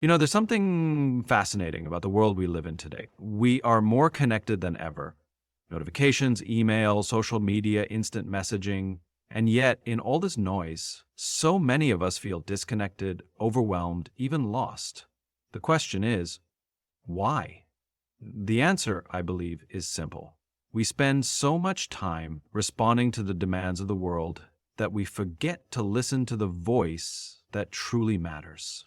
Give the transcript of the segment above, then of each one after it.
There's something fascinating about the world we live in today. We are more connected than ever. Notifications, email, social media, instant messaging. And yet, in all this noise, so many of us feel disconnected, overwhelmed, even lost. The question is, why? The answer, I believe, is simple. We spend so much time responding to the demands of the world that we forget to listen to the voice that truly matters.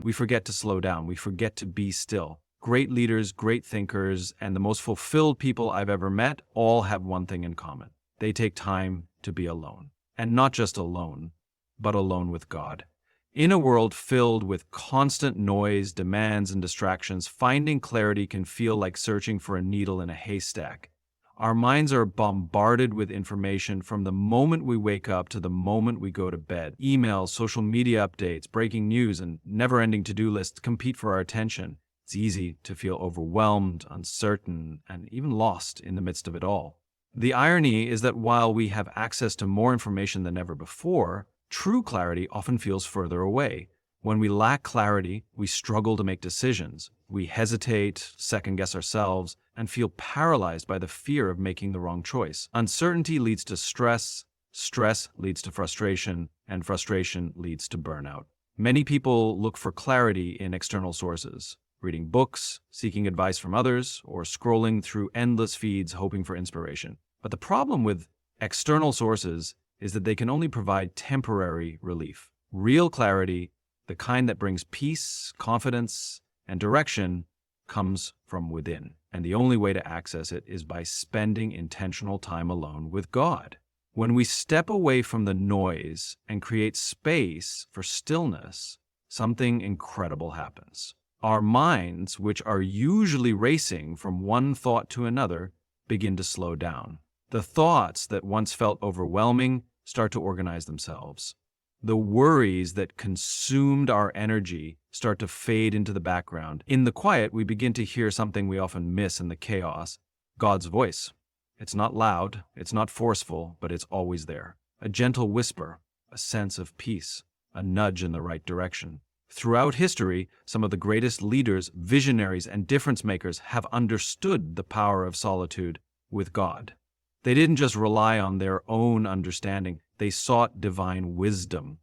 We forget to slow down. We forget to be still. Great leaders, great thinkers, and the most fulfilled people I've ever met all have one thing in common. They take time to be alone. And not just alone, but alone with God. In a world filled with constant noise, demands, and distractions, finding clarity can feel like searching for a needle in a haystack. Our minds are bombarded with information from the moment we wake up to the moment we go to bed. Emails, social media updates, breaking news, and never-ending to-do lists compete for our attention. It's easy to feel overwhelmed, uncertain, and even lost in the midst of it all. The irony is that while we have access to more information than ever before, true clarity often feels further away. When we lack clarity, we struggle to make decisions. We hesitate, second-guess ourselves, and feel paralyzed by the fear of making the wrong choice. Uncertainty leads to stress, stress leads to frustration, and frustration leads to burnout. Many people look for clarity in external sources, reading books, seeking advice from others, or scrolling through endless feeds hoping for inspiration. But the problem with external sources is that they can only provide temporary relief. Real clarity, the kind that brings peace, confidence, and direction, comes from within. And the only way to access it is by spending intentional time alone with God. When we step away from the noise and create space for stillness, something incredible happens. Our minds, which are usually racing from one thought to another, begin to slow down. The thoughts that once felt overwhelming start to organize themselves. The worries that consumed our energy start to fade into the background. In the quiet, we begin to hear something we often miss in the chaos: God's voice. It's not loud, it's not forceful, but it's always there. A gentle whisper, a sense of peace, a nudge in the right direction. Throughout history, some of the greatest leaders, visionaries, and difference makers have understood the power of solitude with God. They didn't just rely on their own understanding, they sought divine wisdom.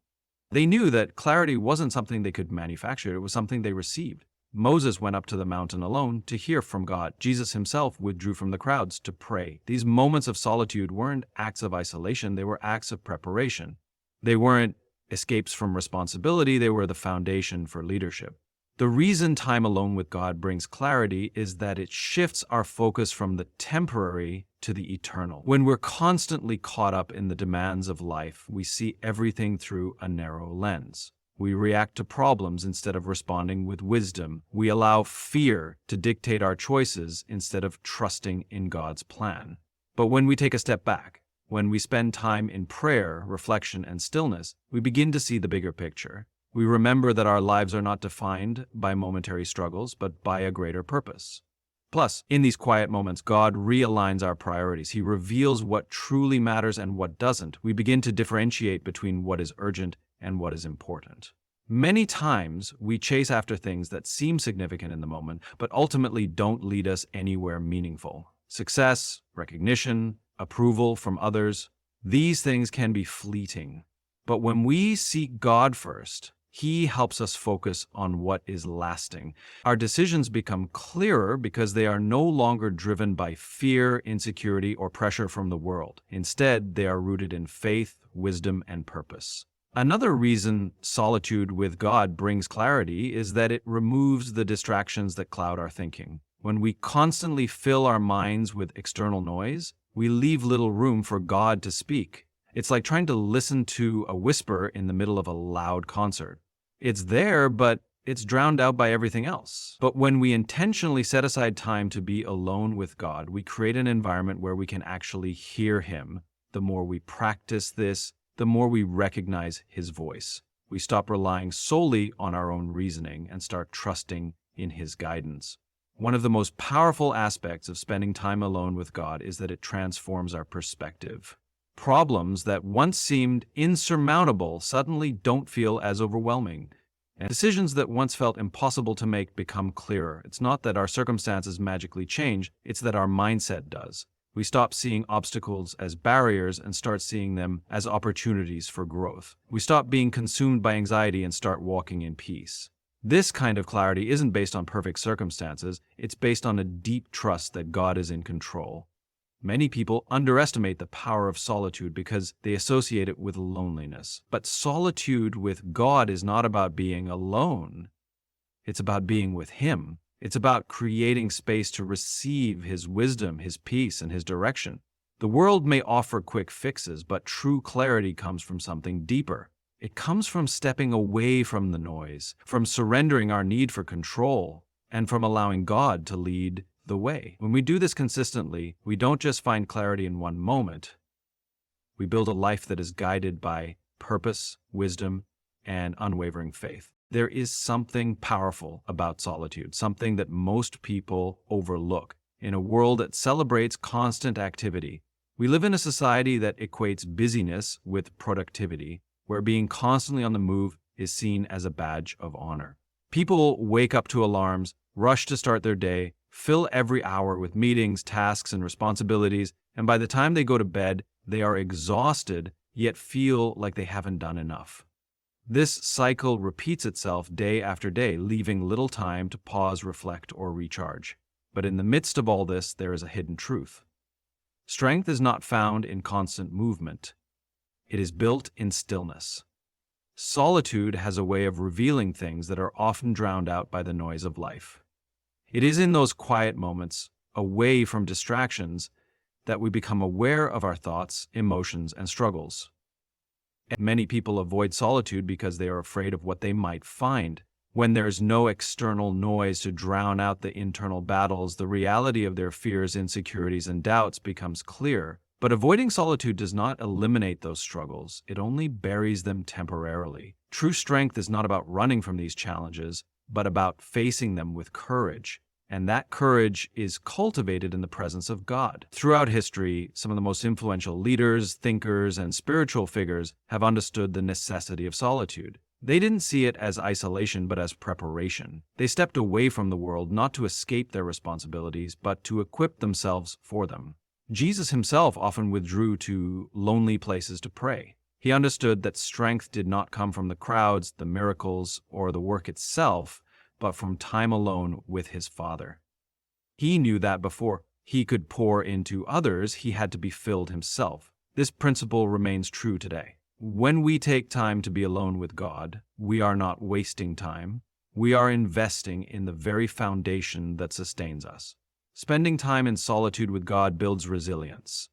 They knew that clarity wasn't something they could manufacture, it was something they received. Moses went up to the mountain alone to hear from God. Jesus himself withdrew from the crowds to pray. These moments of solitude weren't acts of isolation, they were acts of preparation. They weren't escapes from responsibility, they were the foundation for leadership. The reason time alone with God brings clarity is that it shifts our focus from the temporary to the eternal. When we're constantly caught up in the demands of life, we see everything through a narrow lens. We react to problems instead of responding with wisdom. We allow fear to dictate our choices instead of trusting in God's plan. But when we take a step back, when we spend time in prayer, reflection, and stillness, we begin to see the bigger picture. We remember that our lives are not defined by momentary struggles, but by a greater purpose. Plus, in these quiet moments, God realigns our priorities. He reveals what truly matters and what doesn't. We begin to differentiate between what is urgent and what is important. Many times, we chase after things that seem significant in the moment, but ultimately don't lead us anywhere meaningful. Success, recognition, approval from others, these things can be fleeting. But when we seek God first, He helps us focus on what is lasting. Our decisions become clearer because they are no longer driven by fear, insecurity, or pressure from the world. Instead, they are rooted in faith, wisdom, and purpose. Another reason solitude with God brings clarity is that it removes the distractions that cloud our thinking. When we constantly fill our minds with external noise, we leave little room for God to speak. It's like trying to listen to a whisper in the middle of a loud concert. It's there, but it's drowned out by everything else. But when we intentionally set aside time to be alone with God, we create an environment where we can actually hear Him. The more we practice this, the more we recognize His voice. We stop relying solely on our own reasoning and start trusting in His guidance. One of the most powerful aspects of spending time alone with God is that it transforms our perspective. Problems that once seemed insurmountable suddenly don't feel as overwhelming. And decisions that once felt impossible to make become clearer. It's not that our circumstances magically change, it's that our mindset does. We stop seeing obstacles as barriers and start seeing them as opportunities for growth. We stop being consumed by anxiety and start walking in peace. This kind of clarity isn't based on perfect circumstances, it's based on a deep trust that God is in control. Many people underestimate the power of solitude because they associate it with loneliness. But solitude with God is not about being alone. It's about being with Him. It's about creating space to receive His wisdom, His peace, and His direction. The world may offer quick fixes, but true clarity comes from something deeper. It comes from stepping away from the noise, from surrendering our need for control, and from allowing God to lead the way. When we do this consistently, we don't just find clarity in one moment. We build a life that is guided by purpose, wisdom, and unwavering faith. There is something powerful about solitude, something that most people overlook. In a world that celebrates constant activity, we live in a society that equates busyness with productivity, where being constantly on the move is seen as a badge of honor. People wake up to alarms, rush to start their day, fill every hour with meetings, tasks, and responsibilities, and by the time they go to bed, they are exhausted, yet feel like they haven't done enough. This cycle repeats itself day after day, leaving little time to pause, reflect, or recharge. But in the midst of all this, there is a hidden truth. Strength is not found in constant movement. It is built in stillness. Solitude has a way of revealing things that are often drowned out by the noise of life. It is in those quiet moments, away from distractions, that we become aware of our thoughts, emotions, and struggles. And many people avoid solitude because they are afraid of what they might find. When there's no external noise to drown out the internal battles, the reality of their fears, insecurities, and doubts becomes clear. But avoiding solitude does not eliminate those struggles. It only buries them temporarily. True strength is not about running from these challenges, but about facing them with courage. And that courage is cultivated in the presence of God. Throughout history, some of the most influential leaders, thinkers, and spiritual figures have understood the necessity of solitude. They didn't see it as isolation, but as preparation. They stepped away from the world not to escape their responsibilities, but to equip themselves for them. Jesus himself often withdrew to lonely places to pray. He understood that strength did not come from the crowds, the miracles, or the work itself, but from time alone with his Father. He knew that before he could pour into others, he had to be filled himself. This principle remains true today. When we take time to be alone with God, we are not wasting time. We are investing in the very foundation that sustains us. Spending time in solitude with God builds resilience.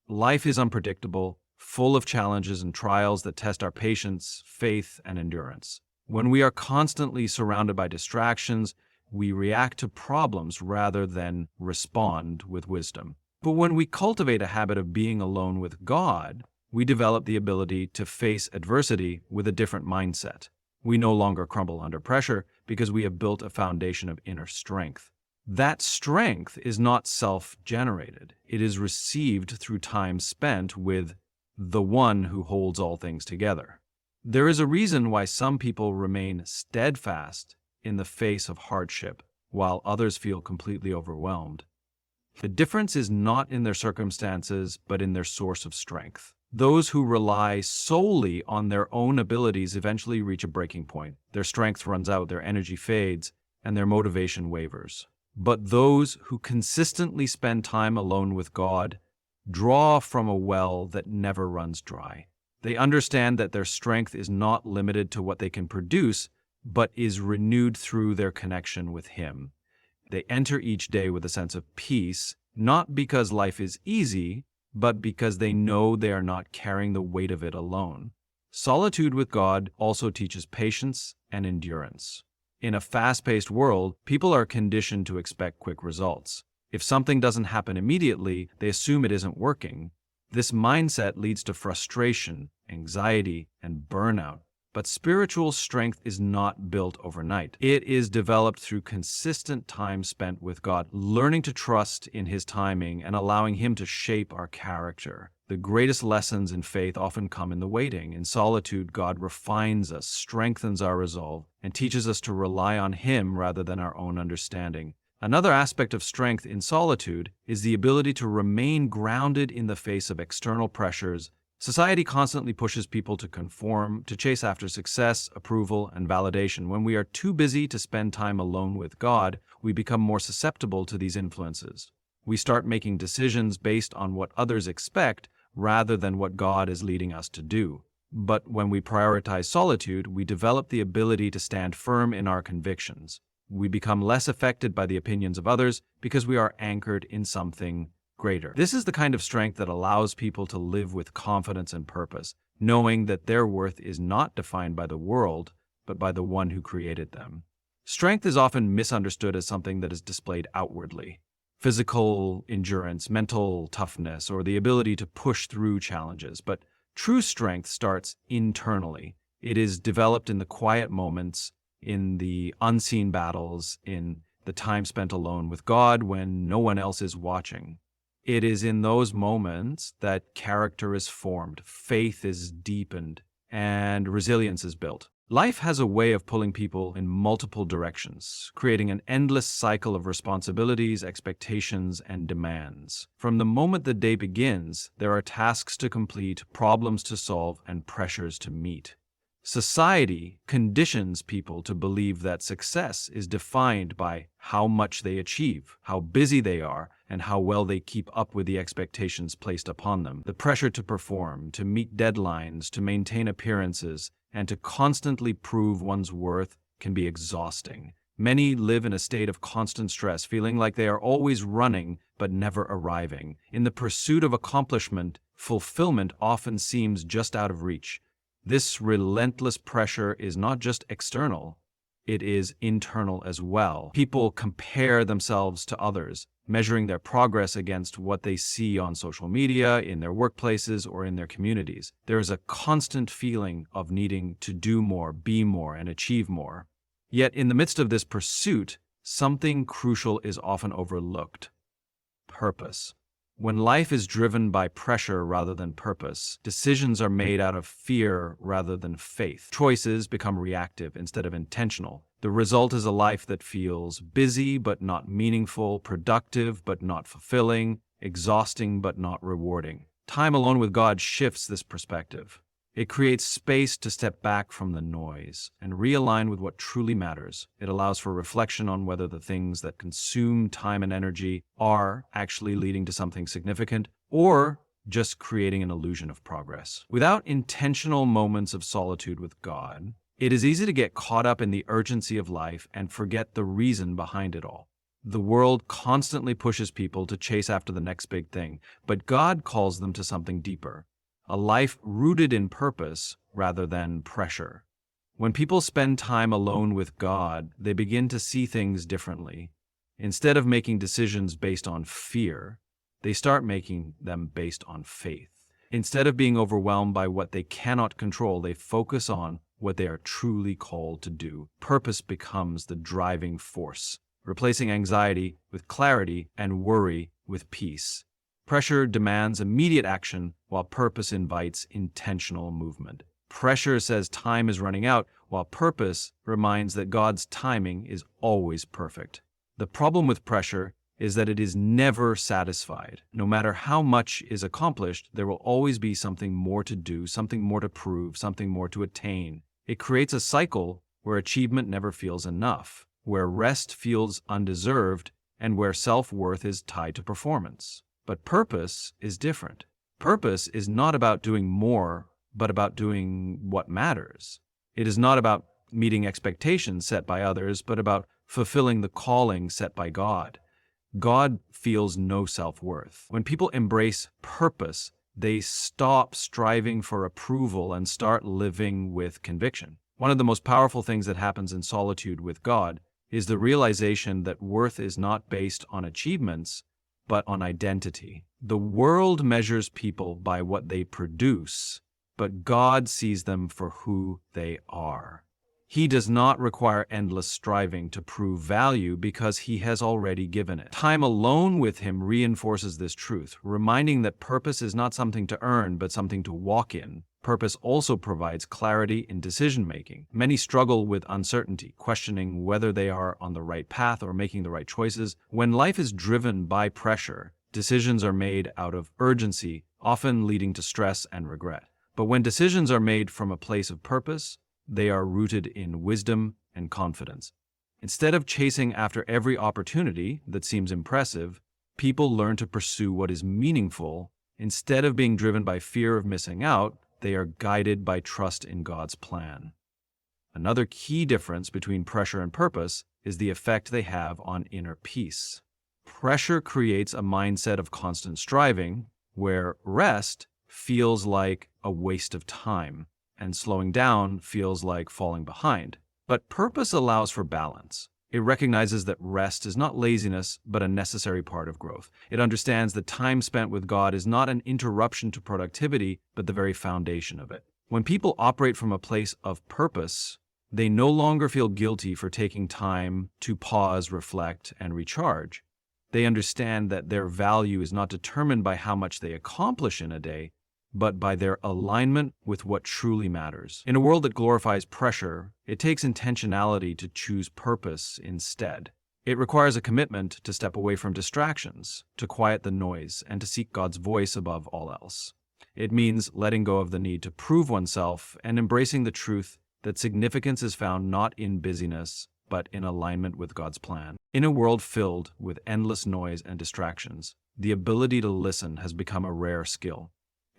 Life is unpredictable, full of challenges and trials that test our patience, faith, and endurance. When we are constantly surrounded by distractions, we react to problems rather than respond with wisdom. But when we cultivate a habit of being alone with God, we develop the ability to face adversity with a different mindset. We no longer crumble under pressure because we have built a foundation of inner strength. That strength is not self-generated. It is received through time spent with the one who holds all things together. There is a reason why some people remain steadfast in the face of hardship, while others feel completely overwhelmed. The difference is not in their circumstances, but in their source of strength. Those who rely solely on their own abilities eventually reach a breaking point. Their strength runs out, their energy fades, and their motivation wavers. But those who consistently spend time alone with God draw from a well that never runs dry. They understand that their strength is not limited to what they can produce, but is renewed through their connection with Him. They enter each day with a sense of peace, not because life is easy, but because they know they are not carrying the weight of it alone. Solitude with God also teaches patience and endurance. In a fast-paced world, people are conditioned to expect quick results. If something doesn't happen immediately, they assume it isn't working. This mindset leads to frustration, anxiety, and burnout. But spiritual strength is not built overnight. It is developed through consistent time spent with God, learning to trust in His timing and allowing Him to shape our character. The greatest lessons in faith often come in the waiting. In solitude, God refines us, strengthens our resolve, and teaches us to rely on Him rather than our own understanding. Another aspect of strength in solitude is the ability to remain grounded in the face of external pressures. Society constantly pushes people to conform, to chase after success, approval, and validation. When we are too busy to spend time alone with God, we become more susceptible to these influences. We start making decisions based on what others expect rather than what God is leading us to do. But when we prioritize solitude, we develop the ability to stand firm in our convictions. We become less affected by the opinions of others because we are anchored in something greater. This is the kind of strength that allows people to live with confidence and purpose, knowing that their worth is not defined by the world, but by the one who created them. Strength is often misunderstood as something that is displayed outwardly. Physical endurance, mental toughness, or the ability to push through challenges. But true strength starts internally. It is developed in the quiet moments, in the unseen battles, in the time spent alone with God when no one else is watching. It is in those moments that character is formed, faith is deepened, and resilience is built. Life has a way of pulling people in multiple directions, creating an endless cycle of responsibilities, expectations, and demands. From the moment the day begins, there are tasks to complete, problems to solve, and pressures to meet. Society conditions people to believe that success is defined by how much they achieve, how busy they are, and how well they keep up with the expectations placed upon them. The pressure to perform, to meet deadlines, to maintain appearances, and to constantly prove one's worth can be exhausting. Many live in a state of constant stress, feeling like they are always running but never arriving. In the pursuit of accomplishment, fulfillment often seems just out of reach. This relentless pressure is not just external, it is internal as well. People compare themselves to others, measuring their progress against what they see on social media, in their workplaces, or in their communities. There is a constant feeling of needing to do more, be more, and achieve more. Yet in the midst of this pursuit, something crucial is often overlooked: purpose. When life is driven by pressure rather than purpose, decisions are made out of fear rather than faith. Choices become reactive instead of intentional. The result is a life that feels busy but not meaningful, productive but not fulfilling, exhausting but not rewarding. Time alone with God shifts this perspective. It creates space to step back from the noise and realign with what truly matters. It allows for reflection on whether the things that consume time and energy are actually leading to something significant or just creating an illusion of progress. Without intentional moments of solitude with God, it is easy to get caught up in the urgency of life and forget the reason behind it all. The world constantly pushes people to chase after the next big thing, but God calls them to something deeper. A life rooted in purpose rather than pressure. When people spend time alone with God, they begin to see things differently. Instead of making decisions based on fear, they start making them based on faith. Instead of being overwhelmed by what they cannot control, they focus on what they are truly called to do. Purpose becomes the driving force, replacing anxiety with clarity and worry with peace. Pressure demands immediate action, while purpose invites intentional movement. Pressure says time is running out, while purpose reminds that God's timing is always perfect. The problem with pressure is that it is never satisfied. No matter how much is accomplished, there will always be something more to do, something more to prove, something more to attain. It creates a cycle where achievement never feels enough, where rest feels undeserved, and where self-worth is tied to performance. But purpose is different. Purpose is not about doing more, but about doing what matters. It is not about meeting expectations set by others, but about fulfilling the calling set by God. God feels no self-worth. When people embrace purpose, they stop striving for approval and start living with conviction. One of the most powerful things that happens in solitude with God is the realization that worth is not based on achievements, but on identity. The world measures people by what they produce, but God sees them for who they are. He does not require endless striving to prove value because he has already given it. Time alone with him reinforces this truth, reminding that purpose is not something to earn, but something to walk in. Purpose also provides clarity in decision-making. Many struggle with uncertainty, questioning whether they are on the right path or making the right choices. When life is driven by pressure, decisions are made out of urgency, often leading to stress and regret. But when decisions are made from a place of purpose, they are rooted in wisdom and confidence. Instead of chasing after every opportunity that seems impressive, people learn to pursue what is meaningful. Instead of being driven by fear of missing out, they are guided by trust in God's plan. Another key difference between pressure and purpose is the effect they have on inner peace. Pressure creates a mindset of constant striving, where rest feels like a waste of time, and slowing down feels like falling behind. But purpose allows for balance. It recognizes that rest is not laziness, but a necessary part of growth. It understands that time spent with God is not an interruption to productivity, but the very foundation of it. When people operate from a place of purpose, they no longer feel guilty for taking time to pause, reflect, and recharge. They understand that their value is not determined by how much they accomplish in a day, but by their alignment with what truly matters. In a world that glorifies pressure, it takes intentionality to choose purpose instead. It requires a commitment to step away from distractions, to quiet the noise, and to seek God's voice above all else. It means letting go of the need to prove oneself and embracing the truth that significance is found not in busyness, but in alignment with God's plan. In a world filled with endless noise and distractions, the ability to listen has become a rare skill.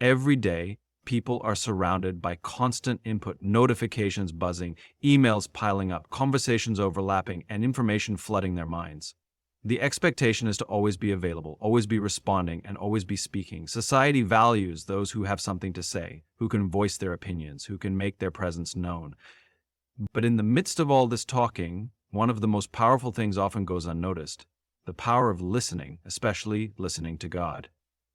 Every day, people are surrounded by constant input, notifications buzzing, emails piling up, conversations overlapping, and information flooding their minds. The expectation is to always be available, always be responding, and always be speaking. Society values those who have something to say, who can voice their opinions, who can make their presence known. But in the midst of all this talking, one of the most powerful things often goes unnoticed: the power of listening, especially listening to God.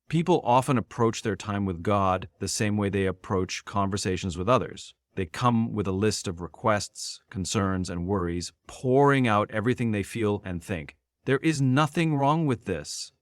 People often approach their time with God the same way they approach conversations with others. They come with a list of requests, concerns, and worries, pouring out everything they feel and think. There is nothing wrong with this.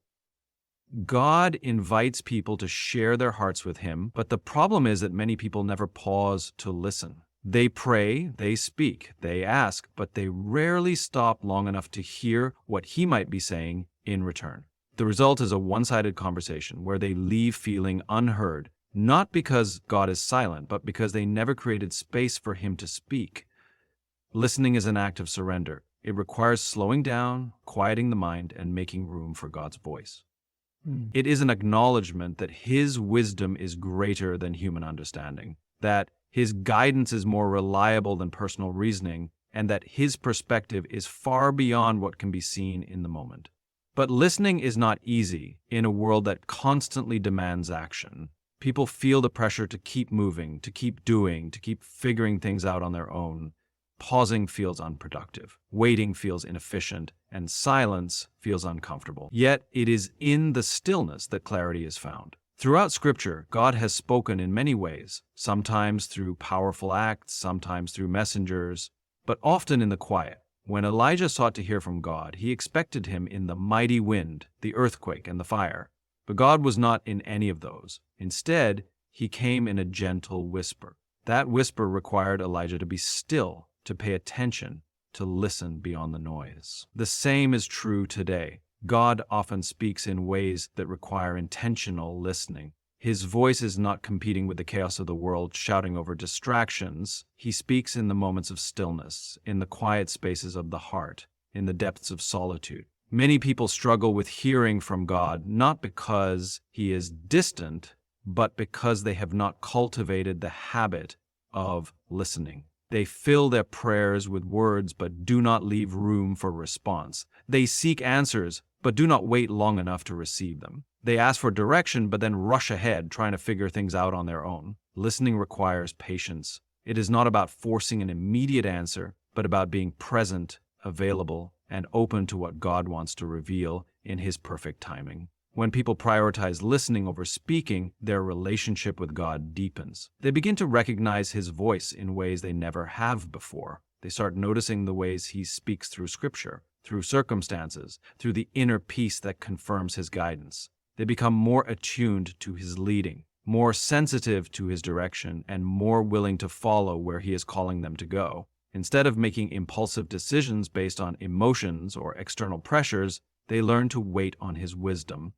God invites people to share their hearts with Him, but the problem is that many people never pause to listen. They pray, they speak, they ask, but they rarely stop long enough to hear what He might be saying in return. The result is a one-sided conversation where they leave feeling unheard, not because God is silent, but because they never created space for Him to speak. Listening is an act of surrender. It requires slowing down, quieting the mind, and making room for God's voice. It is an acknowledgement that His wisdom is greater than human understanding, that His guidance is more reliable than personal reasoning, and that His perspective is far beyond what can be seen in the moment. But listening is not easy in a world that constantly demands action. People feel the pressure to keep moving, to keep doing, to keep figuring things out on their own. Pausing feels unproductive, waiting feels inefficient, and silence feels uncomfortable. Yet it is in the stillness that clarity is found. Throughout Scripture, God has spoken in many ways, sometimes through powerful acts, sometimes through messengers, but often in the quiet. When Elijah sought to hear from God, he expected Him in the mighty wind, the earthquake, and the fire. But God was not in any of those. Instead, He came in a gentle whisper. That whisper required Elijah to be still, to pay attention, to listen beyond the noise. The same is true today. God often speaks in ways that require intentional listening. His voice is not competing with the chaos of the world, shouting over distractions. He speaks in the moments of stillness, in the quiet spaces of the heart, in the depths of solitude. Many people struggle with hearing from God, not because He is distant, but because they have not cultivated the habit of listening. They fill their prayers with words but do not leave room for response. They seek answers but do not wait long enough to receive them. They ask for direction but then rush ahead trying to figure things out on their own. Listening requires patience. It is not about forcing an immediate answer, but about being present, available, and open to what God wants to reveal in His perfect timing. When people prioritize listening over speaking, their relationship with God deepens. They begin to recognize His voice in ways they never have before. They start noticing the ways he speaks through scripture, through circumstances, through the inner peace that confirms his guidance. They become more attuned to his leading, more sensitive to his direction, and more willing to follow where he is calling them to go. Instead of making impulsive decisions based on emotions or external pressures, they learn to wait on his wisdom.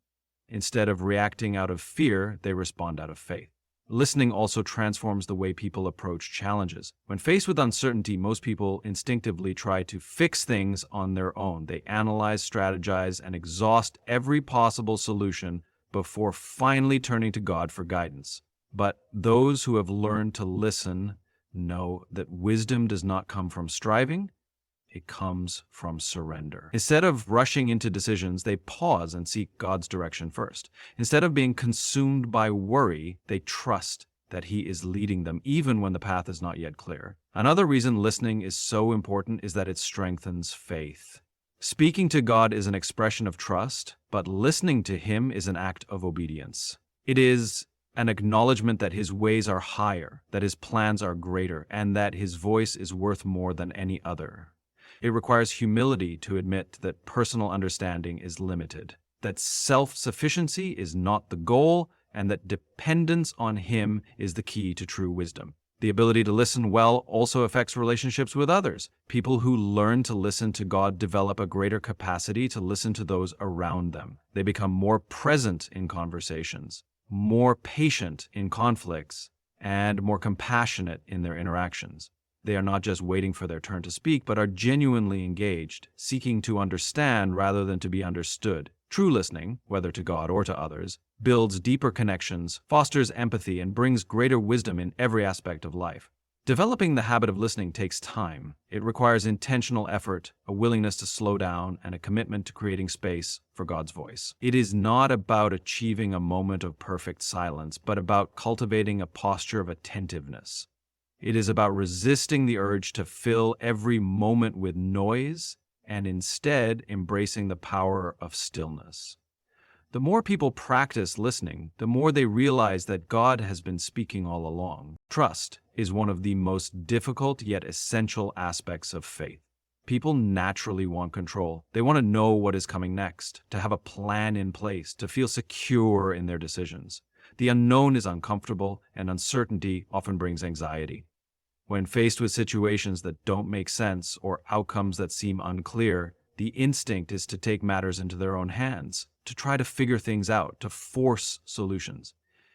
Instead of reacting out of fear, they respond out of faith. Listening also transforms the way people approach challenges. When faced with uncertainty, most people instinctively try to fix things on their own. They analyze, strategize, and exhaust every possible solution before finally turning to God for guidance. But those who have learned to listen know that wisdom does not come from striving, it comes from surrender. Instead of rushing into decisions, they pause and seek God's direction first. Instead of being consumed by worry, they trust that He is leading them, even when the path is not yet clear. Another reason listening is so important is that it strengthens faith. Speaking to God is an expression of trust, but listening to Him is an act of obedience. It is an acknowledgement that His ways are higher, that His plans are greater, and that His voice is worth more than any other. It requires humility to admit that personal understanding is limited, that self-sufficiency is not the goal, and that dependence on Him is the key to true wisdom. The ability to listen well also affects relationships with others. People who learn to listen to God develop a greater capacity to listen to those around them. They become more present in conversations, more patient in conflicts, and more compassionate in their interactions. They are not just waiting for their turn to speak, but are genuinely engaged, seeking to understand rather than to be understood. True listening, whether to God or to others, builds deeper connections, fosters empathy, and brings greater wisdom in every aspect of life. Developing the habit of listening takes time. It requires intentional effort, a willingness to slow down, and a commitment to creating space for God's voice. It is not about achieving a moment of perfect silence, but about cultivating a posture of attentiveness. It is about resisting the urge to fill every moment with noise and instead embracing the power of stillness. The more people practice listening, the more they realize that God has been speaking all along. Trust is one of the most difficult yet essential aspects of faith. People naturally want control. They want to know what is coming next, to have a plan in place, to feel secure in their decisions. The unknown is uncomfortable, and uncertainty often brings anxiety. When faced with situations that don't make sense or outcomes that seem unclear, the instinct is to take matters into their own hands, to try to figure things out, to force solutions.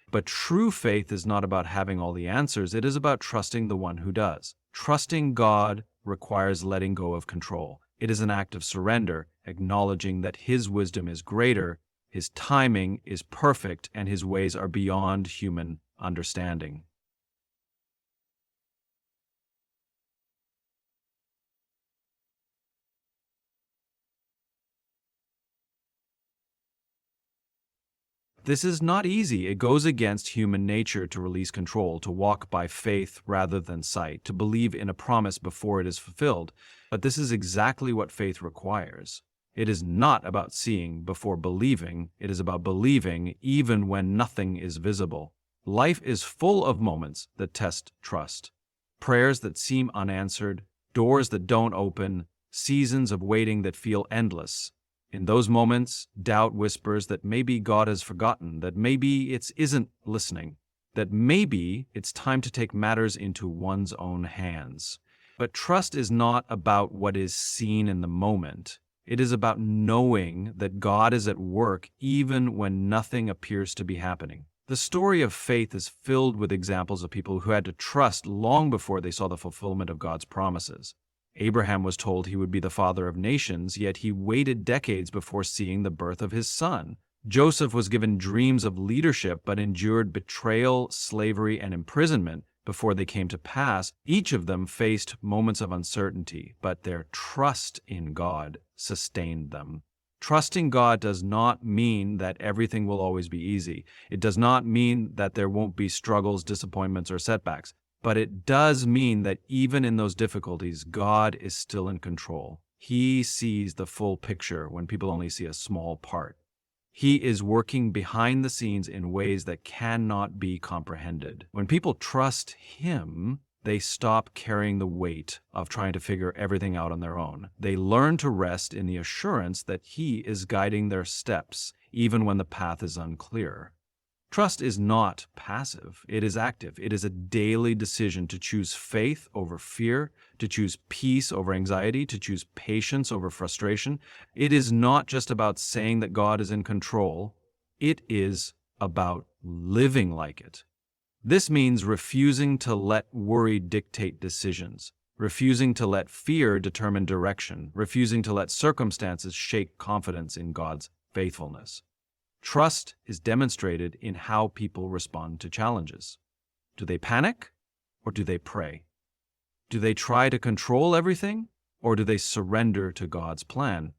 But true faith is not about having all the answers, it is about trusting the one who does. Trusting God requires letting go of control. It is an act of surrender, acknowledging that His wisdom is greater, His timing is perfect, and His ways are beyond human understanding. This is not easy. It goes against human nature to release control, to walk by faith rather than sight, to believe in a promise before it is fulfilled. But this is exactly what faith requires. It is not about seeing before believing. It is about believing even when nothing is visible. Life is full of moments that test trust. Prayers that seem unanswered, doors that don't open, seasons of waiting that feel endless. In those moments, doubt whispers that maybe God has forgotten, that maybe it isn't listening, that maybe it's time to take matters into one's own hands. But trust is not about what is seen in the moment. It is about knowing that God is at work even when nothing appears to be happening. The story of faith is filled with examples of people who had to trust long before they saw the fulfillment of God's promises. Abraham was told he would be the father of nations, yet he waited decades before seeing the birth of his son. Joseph was given dreams of leadership but endured betrayal, slavery, and imprisonment before they came to pass. Each of them faced moments of uncertainty, but their trust in God sustained them. Trusting God does not mean that everything will always be easy. It does not mean that there won't be struggles, disappointments, or setbacks. But it does mean that even in those difficulties, God is still in control. He sees the full picture when people only see a small part. He is working behind the scenes in ways that cannot be comprehended. When people trust Him, They stop carrying the weight of trying to figure everything out on their own. They learn to rest in the assurance that He is guiding their steps, even when the path is unclear. Trust is not passive, it is active. It is a daily decision to choose faith over fear, to choose peace over anxiety, to choose patience over frustration. It is not just about saying that God is in control, it is about living like it. This means refusing to let worry dictate decisions, refusing to let fear determine direction, refusing to let circumstances shake confidence in God's faithfulness. Trust is demonstrated in how people respond to challenges. Do they panic or do they pray? Do they try to control everything or do they surrender to God's plan?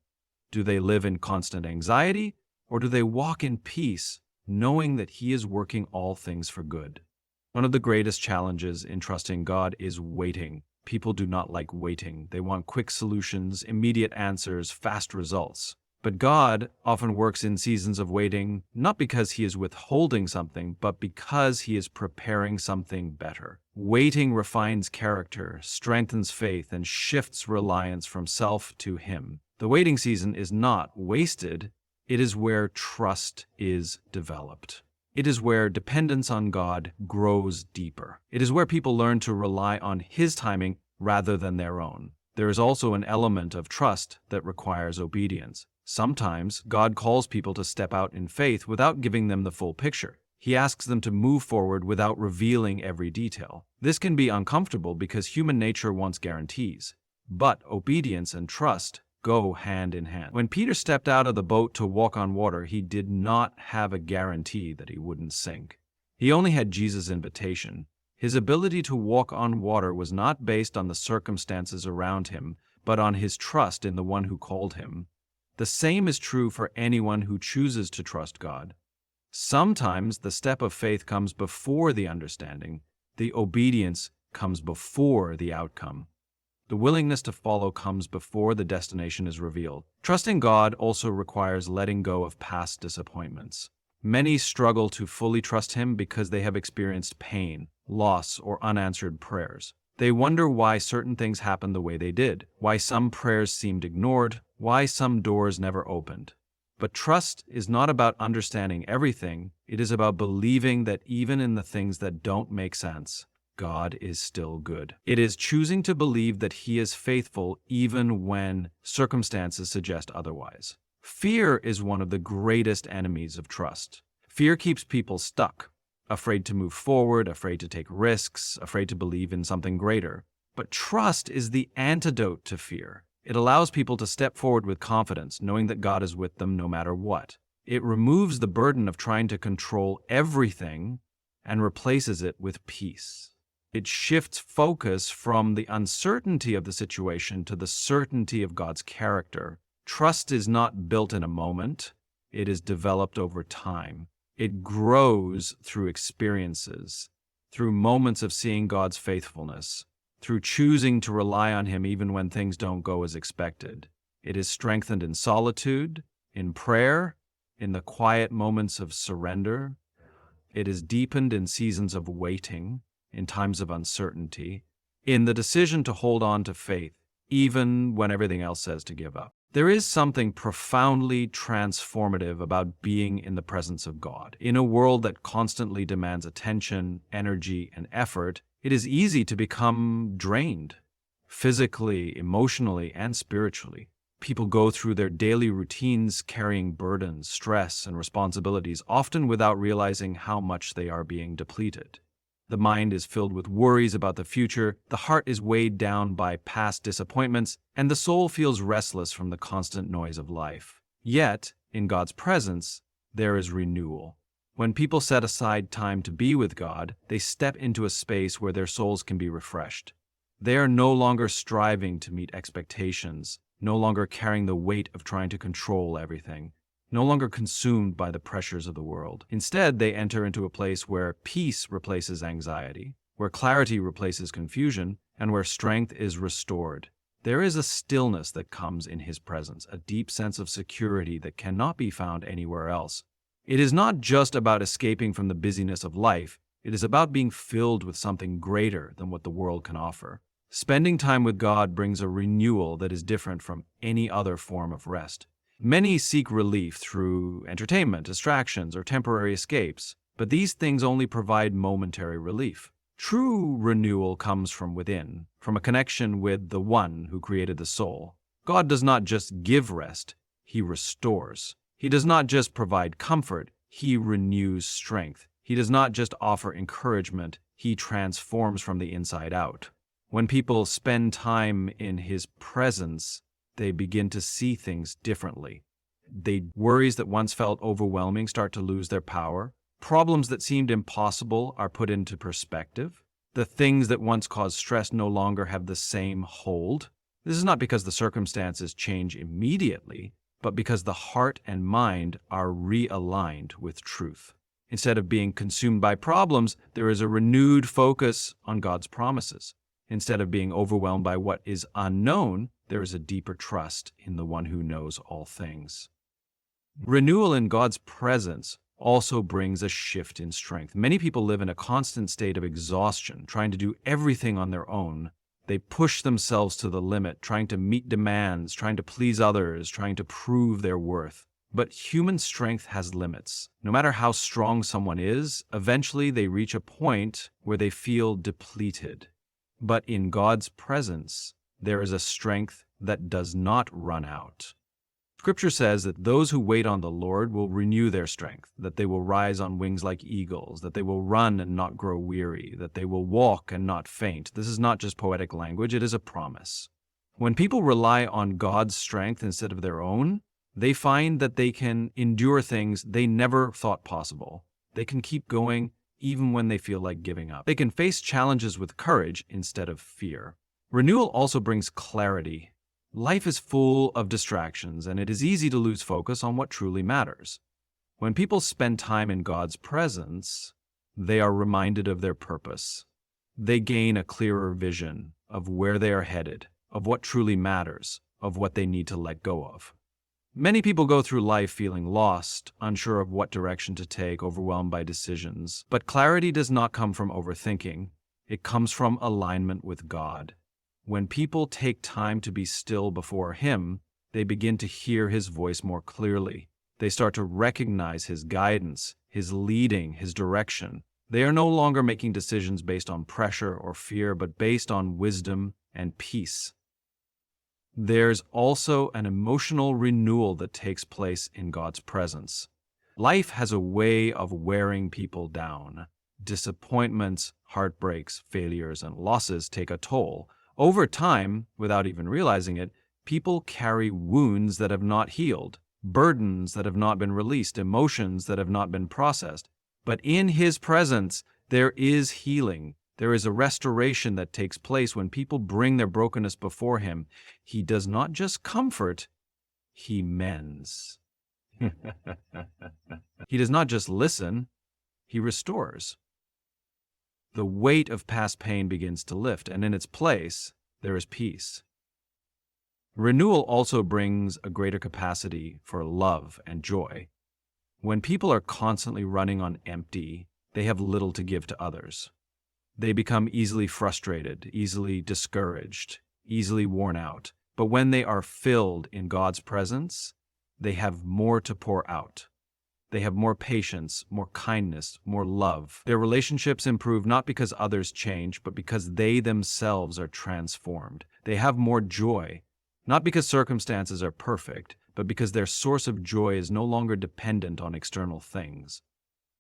Do they live in constant anxiety or do they walk in peace, knowing that He is working all things for good? One of the greatest challenges in trusting God is waiting. People do not like waiting. They want quick solutions, immediate answers, fast results. But God often works in seasons of waiting, not because He is withholding something, but because He is preparing something better. Waiting refines character, strengthens faith, and shifts reliance from self to Him. The waiting season is not wasted. It is where trust is developed. It is where dependence on God grows deeper. It is where people learn to rely on His timing rather than their own. There is also an element of trust that requires obedience. Sometimes God calls people to step out in faith without giving them the full picture. He asks them to move forward without revealing every detail. This can be uncomfortable because human nature wants guarantees. But obedience and trust go hand in hand. When Peter stepped out of the boat to walk on water, he did not have a guarantee that he wouldn't sink. He only had Jesus' invitation. His ability to walk on water was not based on the circumstances around him, but on his trust in the one who called him. The same is true for anyone who chooses to trust God. Sometimes the step of faith comes before the understanding. The obedience comes before the outcome. The willingness to follow comes before the destination is revealed. Trusting God also requires letting go of past disappointments. Many struggle to fully trust Him because they have experienced pain, loss, or unanswered prayers. They wonder why certain things happened the way they did, why some prayers seemed ignored, why some doors never opened. But trust is not about understanding everything. It is about believing that even in the things that don't make sense, God is still good. It is choosing to believe that He is faithful even when circumstances suggest otherwise. Fear is one of the greatest enemies of trust. Fear keeps people stuck, afraid to move forward, afraid to take risks, afraid to believe in something greater. But trust is the antidote to fear. It allows people to step forward with confidence, knowing that God is with them no matter what. It removes the burden of trying to control everything and replaces it with peace. It shifts focus from the uncertainty of the situation to the certainty of God's character. Trust is not built in a moment. It is developed over time. It grows through experiences, through moments of seeing God's faithfulness, through choosing to rely on Him even when things don't go as expected. It is strengthened in solitude, in prayer, in the quiet moments of surrender. It is deepened in seasons of waiting, in times of uncertainty, in the decision to hold on to faith, even when everything else says to give up. There is something profoundly transformative about being in the presence of God. In a world that constantly demands attention, energy, and effort, it is easy to become drained, physically, emotionally, and spiritually. People go through their daily routines carrying burdens, stress, and responsibilities, often without realizing how much they are being depleted. The mind is filled with worries about the future, the heart is weighed down by past disappointments, and the soul feels restless from the constant noise of life. Yet, in God's presence, there is renewal. When people set aside time to be with God, they step into a space where their souls can be refreshed. They are no longer striving to meet expectations, no longer carrying the weight of trying to control everything, no longer consumed by the pressures of the world. Instead, they enter into a place where peace replaces anxiety, where clarity replaces confusion, and where strength is restored. There is a stillness that comes in His presence, a deep sense of security that cannot be found anywhere else. It is not just about escaping from the busyness of life, It is about being filled with something greater than what the world can offer. Spending time with God brings a renewal that is different from any other form of rest. Many seek relief through entertainment, distractions, or temporary escapes, but these things only provide momentary relief. True renewal comes from within, from a connection with the One who created the soul. God does not just give rest, He restores. He does not just provide comfort, He renews strength. He does not just offer encouragement, He transforms from the inside out. When people spend time in His presence, they begin to see things differently. Worries that once felt overwhelming start to lose their power. Problems that seemed impossible are put into perspective. The things that once caused stress no longer have the same hold. This is not because the circumstances change immediately, but because the heart and mind are realigned with truth. Instead of being consumed by problems, there is a renewed focus on God's promises. Instead of being overwhelmed by what is unknown, there is a deeper trust in the One who knows all things. Renewal in God's presence also brings a shift in strength. Many people live in a constant state of exhaustion, trying to do everything on their own. They push themselves to the limit, trying to meet demands, trying to please others, trying to prove their worth. But human strength has limits. No matter how strong someone is, eventually they reach a point where they feel depleted. But in God's presence, there is a strength that does not run out. Scripture says that those who wait on the Lord will renew their strength, that they will rise on wings like eagles, that they will run and not grow weary, that they will walk and not faint. This is not just poetic language, it is a promise. When people rely on God's strength instead of their own, they find that they can endure things they never thought possible. They can keep going even when they feel like giving up. They can face challenges with courage instead of fear. Renewal also brings clarity. Life is full of distractions, and it is easy to lose focus on what truly matters. When people spend time in God's presence, they are reminded of their purpose. They gain a clearer vision of where they are headed, of what truly matters, of what they need to let go of. Many people go through life feeling lost, unsure of what direction to take, overwhelmed by decisions. But clarity does not come from overthinking. It comes from alignment with God. When people take time to be still before Him, they begin to hear His voice more clearly. They start to recognize His guidance, His leading, His direction. They are no longer making decisions based on pressure or fear, but based on wisdom and peace. There's also an emotional renewal that takes place in God's presence. Life has a way of wearing people down. Disappointments, heartbreaks, failures, and losses take a toll. Over time, without even realizing it, people carry wounds that have not healed, burdens that have not been released, emotions that have not been processed. But in His presence, there is healing. There is a restoration that takes place when people bring their brokenness before Him. He does not just comfort, He mends. He does not just listen, He restores. The weight of past pain begins to lift, and in its place, there is peace. Renewal also brings a greater capacity for love and joy. When people are constantly running on empty, they have little to give to others. They become easily frustrated, easily discouraged, easily worn out. But when they are filled in God's presence, they have more to pour out. They have more patience, more kindness, more love. Their relationships improve not because others change, but because they themselves are transformed. They have more joy, not because circumstances are perfect, but because their source of joy is no longer dependent on external things.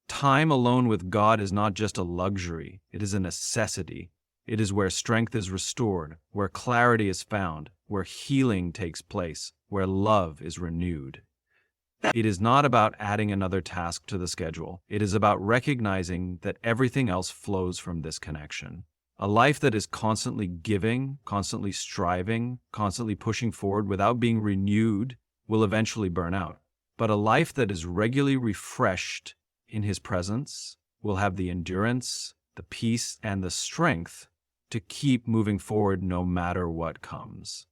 Time alone with God is not just a luxury, it is a necessity. It is where strength is restored, where clarity is found, where healing takes place, where love is renewed. It is not about adding another task to the schedule. It is about recognizing that everything else flows from this connection. A life that is constantly giving, constantly striving, constantly pushing forward without being renewed will eventually burn out. But a life that is regularly refreshed in His presence will have the endurance, the peace, and the strength to keep moving forward no matter what comes.